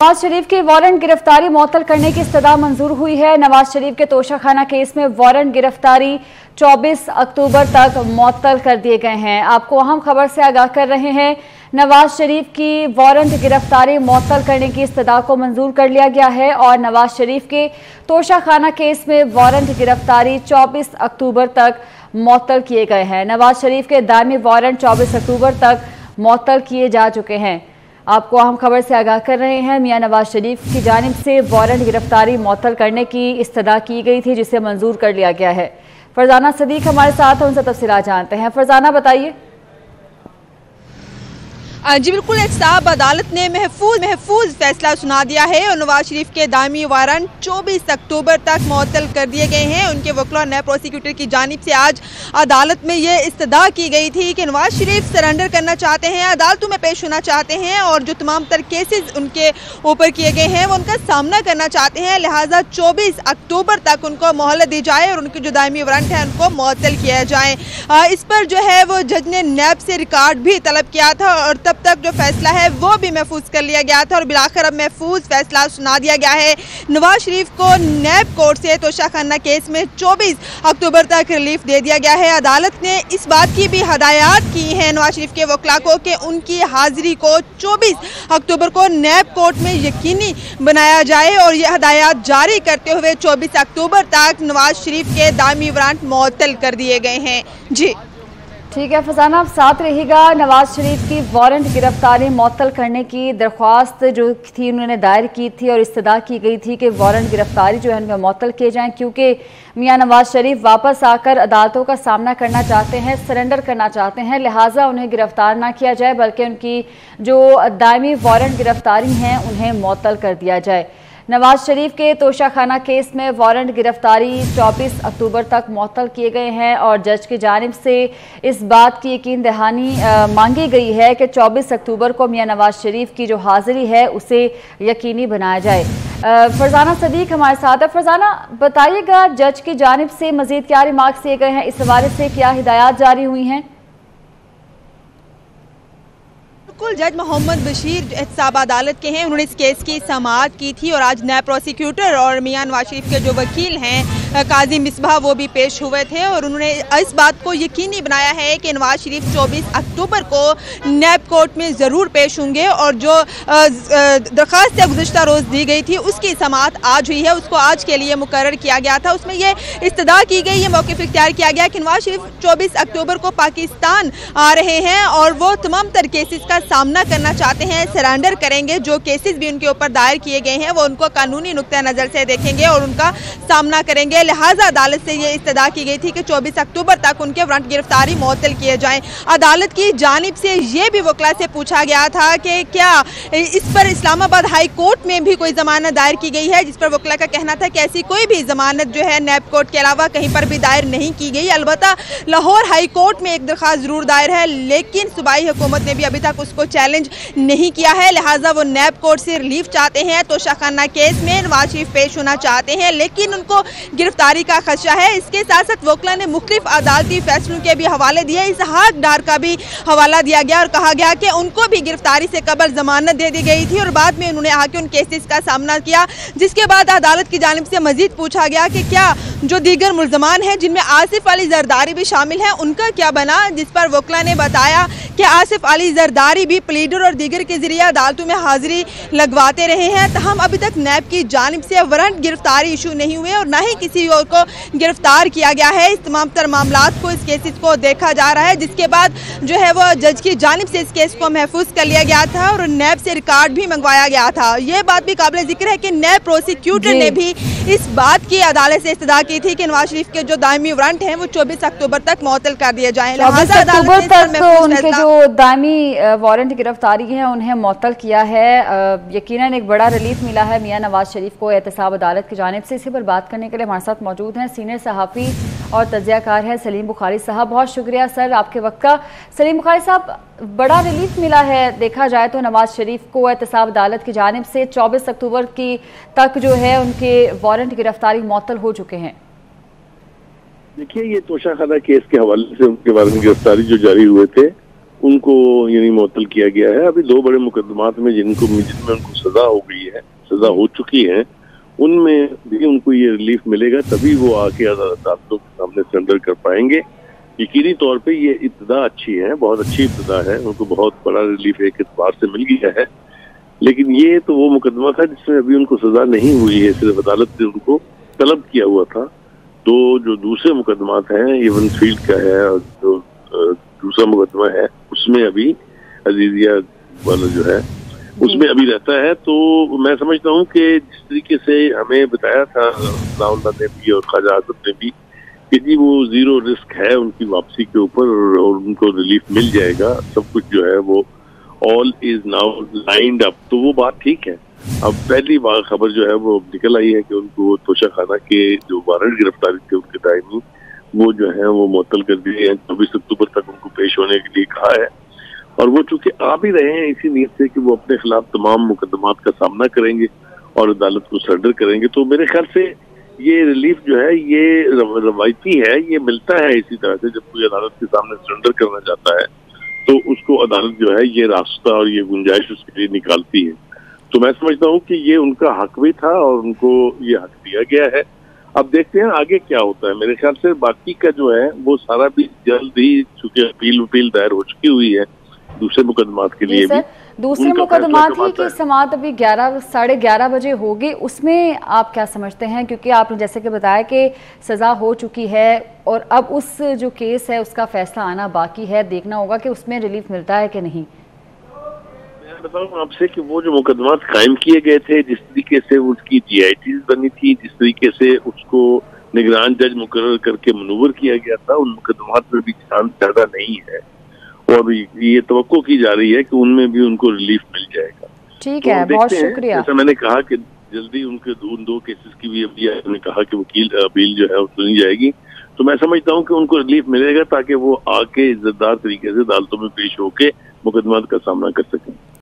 नवाज शरीफ की वारंट गिरफ्तारी मुअत्तल करने की इस्तदा मंजूर हुई है। नवाज शरीफ के तोशाखाना केस में वारंट गिरफ्तारी 24 अक्टूबर तक मुअत्तल कर दिए गए हैं। आपको अहम खबर से आगाह कर रहे हैं। नवाज शरीफ की वारंट गिरफ्तारी मुअत्तल करने की इस्तदा को मंजूर कर लिया गया है और नवाज शरीफ के तोशाखाना केस में वारंट गिरफ्तारी 24 अक्टूबर तक मुअत्तल किए गए हैं। नवाज शरीफ के दायमी वारंट 24 अक्टूबर तक मुअत्तल किए जा चुके हैं। आपको अहम खबर से आगाह कर रहे हैं। मियां नवाज शरीफ की जानिब से वारंट गिरफ्तारी मुअत्तल करने की इस्तदा की गई थी, जिसे मंजूर कर लिया गया है। फरजाना सदीक हमारे साथ हैं, उनसे तफसीलात जानते हैं। फरजाना, बताइए। जी बिल्कुल, साहब अदालत ने महफूज फैसला सुना दिया है और नवाज शरीफ के दायमी वारंट 24 अक्टूबर तक मुअत्तल कर दिए गए हैं। उनके वकील और नए प्रोसिक्यूटर की जानिब से आज अदालत में ये इस्तदा की गई थी कि नवाज शरीफ सरेंडर करना चाहते हैं, अदालतों में पेश होना चाहते हैं और जो तमाम तर केसेस उनके ऊपर किए गए हैं वो उनका सामना करना चाहते हैं। लिहाजा 24 अक्टूबर तक उनको मोहलत दी जाए और उनके जो दायमी वारंट है उनको मुअत्तल किया जाए। इस पर जो है वो जज ने नैब से रिकॉर्ड भी तलब किया था और तब तक जो फैसला है वो भी महफूज कर लिया गया था और बिलाखिर अब महफूज फैसला सुना दिया गया है। नवाज शरीफ को नैब कोर्ट से तोशाखाना केस में 24 अक्टूबर तक रिलीफ दे दिया गया है। अदालत ने इस बात की भी हदायत की है नवाज शरीफ के वकील को कि उनकी हाजिरी को 24 अक्टूबर को नैब कोर्ट में यकीनी बनाया जाए और ये हदायत जारी करते हुए 24 अक्टूबर तक नवाज शरीफ के दायमी वारंट मुअत्तल कर दिए गए हैं। जी ठीक है फरजाना, आप साथ रहिएगा। नवाज शरीफ की वारंट गिरफ्तारी मुअत्तल करने की दरख्वास्त जो थी उन्होंने दायर की थी और इस्तदा की गई थी कि वारंट गिरफ्तारी जो है उनमें मुअत्तल किए जाएं, क्योंकि मियां नवाज शरीफ वापस आकर अदालतों का सामना करना चाहते हैं, सरेंडर करना चाहते हैं। लिहाजा उन्हें गिरफ्तार ना किया जाए बल्कि उनकी जो दायमी वारंट गिरफ्तारी हैं उन्हें मुअत्तल कर दिया जाए। नवाज शरीफ के तोशाखाना केस में वारंट गिरफ्तारी 24 अक्टूबर तक मुअत्तल किए गए हैं और जज की जानिब से इस बात की यकीन दहानी मांगी गई है कि 24 अक्टूबर को मियां नवाज शरीफ की जो हाजिरी है उसे यकीनी बनाया जाए। फरजाना सदीक हमारे साथ है। फरजाना, बताइएगा जज की जानिब से मजीद क्या रिमार्क्स दिए गए हैं, इस हवाले से क्या हिदायत जारी हुई हैं? जज मोहम्मद बशीर एहतसाब अदालत के हैं, उन्होंने इस केस की समाअत की थी और आज नए प्रोसिक्यूटर और मियां नवाज शरीफ के जो वकील हैं काजी मिसबाह वो भी पेश हुए थे और उन्होंने इस बात को यकीनी बनाया है कि नवाज शरीफ 24 अक्टूबर को नैब कोर्ट में ज़रूर पेश होंगे और जो दरख्वास्त गुज़श्ता रोज़ दी गई थी उसकी समाअत आज हुई है, उसको आज के लिए मुकर्रर किया गया था। उसमें ये इस्तदा की गई, ये मौक़िफ़ इख्तियार किया गया कि नवाज शरीफ 24 अक्टूबर को पाकिस्तान आ रहे हैं और वो तमाम तर केसेस का सामना करना चाहते हैं, सरेंडर करेंगे। जो केसेस भी उनके ऊपर दायर किए गए हैं वो उनको कानूनी नुक्ता नज़र से देखेंगे और उनका सामना करेंगे। लिहाजा अदालत से ये इस्तदा की गई थी कि 24 अक्टूबर तक उनके वारंट गिरफ्तारी मुअत्तल किए जाएं। अदालत की जानिब से ये भी वकील से पूछा गया था कि क्या इस पर इस्लामाबाद हाई कोर्ट में भी कोई जमानत दायर की गई है, जिस पर वकील का कहना था कि ऐसी कोई भी जमानत जो है नैब कोर्ट के अलावा कहीं पर भी दायर नहीं की गई। अलबत्ता लाहौर हाई कोर्ट में एक दरख्वास्त जरूर दायर है लेकिन सूबाई हुकूमत ने भी अभी तक उसको चैलेंज नहीं किया है। लिहाजा वो नैब कोर्ट से रिलीफ चाहते हैं, तोशाखाना केस में नवाज शरीफ पेश होना चाहते हैं लेकिन उनको गिरफ्तारी का खदशा है। इसके साथ साथ वकील ने मुख्तलिफ अदालती फैसलों के भी हवाले दिए, इसहाक डार का भी हवाला दिया गया और कहा गया कि उनको भी गिरफ्तारी से कबल जमानत दे दी गई थी और बाद में उन्होंने आके उन केसेस का सामना किया। जिसके बाद अदालत की जानिब से मजीद पूछा गया कि क्या जो दीगर मुल्जमान हैं जिनमें आसिफ अली जरदारी भी शामिल है उनका क्या बना, जिस पर वकील ने बताया कि आसिफ अली जरदारी भी प्लीडर और दीगर के जरिए अदालतों में हाजिरी लगवाते रहे हैं। तहम अभी तक नैब की जानिब से वारंट गिरफ्तारी इशू नहीं हुए और न ही किसी और को गिरफ्तार किया गया है। इस तमाम तर मामलात को, इस केसेस को देखा जा रहा है, जिसके बाद जो है वो जज की जानिब से इस केस को महफूज कर लिया गया था और नैब से रिकॉर्ड भी मंगवाया गया था। ये बात भी काबिल जिक्र है कि नैब प्रोसिक्यूटर ने भी इस बात की अदालत से इस्तदा की थी कि नवाज शरीफ के जो दायमी वारंट हैं वो 24 अक्टूबर तक मुअत्तल कर दिए जाएं। 24 अक्टूबर तक उनके जो दायमी वारंट गिरफ्तारी है उन्हें मुअत्तल किया है। यकीनन एक बड़ा रिलीफ मिला है मियां नवाज शरीफ को एहतसाब अदालत की जानिब से। इसी पर बात करने के लिए हमारे साथ मौजूद हैं सीनियर सहाफ़ी और तज्ज़ियाकार हैं सलीम बुखारी साहब। बहुत शुक्रिया सर आपके वक्त का। सलीम बुखारी साहब, बड़ा रिलीफ मिला है देखा जाए तो नवाज शरीफ को एहतसाब अदालत की जानिब से 24 अक्टूबर की तक जो है उनके वारंट गिरफ्तारी मुअत्तल हो चुके हैं। देखिए, ये तोशाखाना केस के हवाले से उनके वारंट गिरफ्तारी जो जारी हुए थे उनको यानी मुअत्तल किया गया है। अभी 2 बड़े मुकदमात में जिनमें उनको सजा हो गई है, सजा हो चुकी है, उनमें भी उनको ये रिलीफ मिलेगा, तभी वो आके अदालतों के सामने सरेंडर कर पाएंगे। यकीनी तौर पे ये इब्तिदा अच्छी है, बहुत अच्छी इब्तिदा है, उनको बहुत बड़ा रिलीफ एक एतबार से मिल गया है। लेकिन ये तो वो मुकदमा था जिसमें अभी उनको सजा नहीं हुई है, सिर्फ अदालत ने उनको तलब किया हुआ था। तो जो दूसरे मुकदमात हैं, इवन फील्ड का है और जो दूसरा मुकदमा है उसमें अभी अजीजिया वाला जो है उसमें अभी रहता है। तो मैं समझता हूँ कि जिस तरीके से हमें बताया था राउल्ला ने भी और ख्वाजा आजम ने भी कि जी वो 0 रिस्क है उनकी वापसी के ऊपर और उनको रिलीफ मिल जाएगा, सब कुछ जो है वो all is now lined up, तो वो बात ठीक है। अब पहली बार खबर जो है वो निकल आई है कि उनको तोशाखाना के जो वारंट गिरफ्तारी थे उनके दायमी वो जो है वो मुअत्तल कर दिए हैं। 24 अक्टूबर तक उनको पेश होने के लिए कहा है और वो चूंकि आ भी रहे हैं इसी नीयत से कि वो अपने खिलाफ तमाम मुकदमात का सामना करेंगे और अदालत को सरेंडर करेंगे। तो मेरे ख्याल से ये रिलीफ जो है ये रवायती है, ये मिलता है इसी तरह से जब कोई अदालत के सामने सरेंडर करना चाहता है तो उसको अदालत जो है ये रास्ता और ये गुंजाइश उसके लिए निकालती है। तो मैं समझता हूँ कि ये उनका हक भी था और उनको ये हक दिया गया है। अब देखते हैं आगे क्या होता है। मेरे ख्याल से बाकी का जो है वो सारा भी जल्द ही, चूंकि अपील दायर हो चुकी हुई है दूसरे मुकदमात के लिए भी। दूसरे मुकदमात की समाअत अभी 11-11:30 बजे होगी, उसमें आप क्या समझते हैं? क्योंकि आपने जैसे कि बताया कि सजा हो चुकी है और अब उस जो केस है उसका फैसला आना बाकी है, देखना होगा कि उसमें रिलीफ मिलता है कि नहीं। मैं बताऊं आपसे कि वो जो मुकदमात कायम किए गए थे, जिस तरीके से उसकी GITs बनी थी, जिस तरीके से उसको निगरान जज मुकर्रर करके मनूवर किया गया था, उन मुकदमात में भी चांस ज्यादा नहीं है और ये तवक्को की जा रही है कि उनमें भी उनको रिलीफ मिल जाएगा। ठीक है, बहुत शुक्रिया। जैसा मैंने कहा कि जल्दी उनके उन 2 केसेस की भी अभी कहा कि वकील अपील जो है वो सुनी जाएगी, तो मैं समझता हूँ कि उनको रिलीफ मिलेगा ताकि वो आके इज्जतदार तरीके से अदालतों में पेश होके मुकदमात का सामना कर सकें।